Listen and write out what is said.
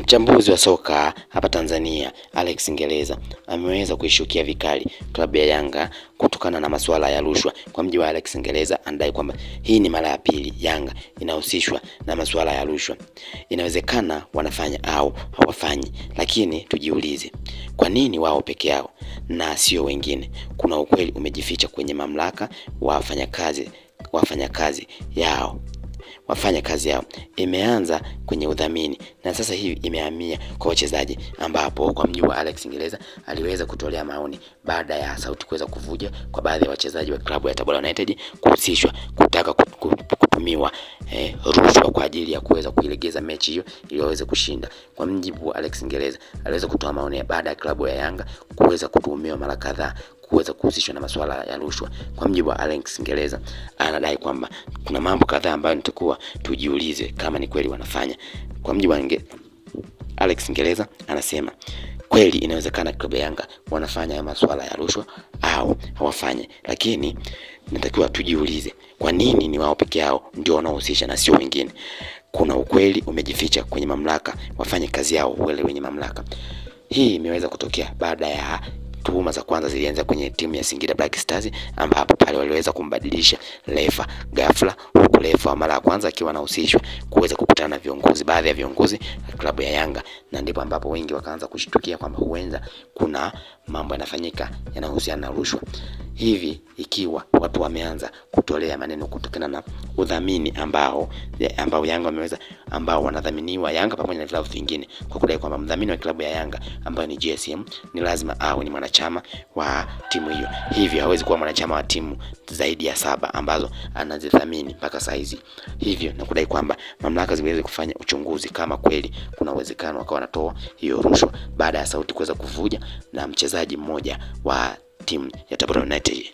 Mchambuzi wa soka hapa Tanzania Alex Ngeleza ameweza kuishukia vikali klabu ya Yanga kutokana na masuala ya rushwa. Kwa mjibu wa Alex Ngeleza, anadai kwamba hii ni mara ya pili Yanga inahusishwa na masuala ya rushwa. Inawezekana wanafanya au hawafanyi, lakini tujiulize, kwa nini wao peke yao na sio wengine? Kuna ukweli umejificha kwenye mamlaka wafanya kazi yao. Imeanza kwenye udhamini na sasa hivi imehamia kwa wachezaji, ambapo kwa mjibu wa Alex Ngeleza aliweza kutolea maoni baada ya sauti kuweza kuvuja kwa baadhi ya wachezaji wa klabu ya Tabora United kuhusishwa kutaka kutumiwa rushwa kwa ajili ya kuweza kuilegeza mechi hiyo ili waweze kushinda. Kwa mjibu wa Alex Ngeleza aliweza kutoa maoni baada ya klabu ya Yanga kuweza kutuhumiwa mara kadhaa kuweza kuhusishwa na masuala ya rushwa. Kwa mjibu wa Alex Ngeleza anadai kwamba kuna mambo kadhaa ambayo nitakuwa tujiulize kama ni kweli wanafanya. Kwa mjibu wa Alex Ngeleza anasema kweli inawezekana klabu ya Yanga wanafanya masuala ya rushwa au hawafanye, lakini natakiwa tujiulize, kwa nini ni wao peke yao ndio wanaohusisha na sio wengine? Kuna ukweli umejificha kwenye mamlaka, wafanye kazi yao wale wenye mamlaka. Hii imeweza kutokea baada ya tuhuma za kwanza zilianza kwenye timu ya Singida Black Stars, ambapo pale waliweza kumbadilisha refa ghafla, huku refa mara ya kwanza akiwa anahusishwa kuweza kukutana na viongozi, baadhi ya viongozi wa klabu ya Yanga, na ndipo ambapo wengi wakaanza kushtukia kwamba huenda kuna mambo yanafanyika yanayohusiana na rushwa. Hivi ikiwa watu wameanza kutolea maneno kutokana na udhamini ambao Yanga wameweza, ambao wanadhaminiwa Yanga pamoja na vilabu vingine, kwa kudai kwamba mdhamini wa klabu ya Yanga ambaye ni GSM ni lazima awe ni mwanachama wa timu hiyo. Hivi hawezi kuwa mwanachama wa timu zaidi ya 7 ambazo anazidhamini mpaka saizi. Hivyo na kudai kwamba mamlaka ziweze kufanya uchunguzi kama kweli kuna uwezekano wakawa wanatoa hiyo rushwa, baada ya sauti kuweza kuvuja na mchezaji mmoja wa timu ya Tabora United.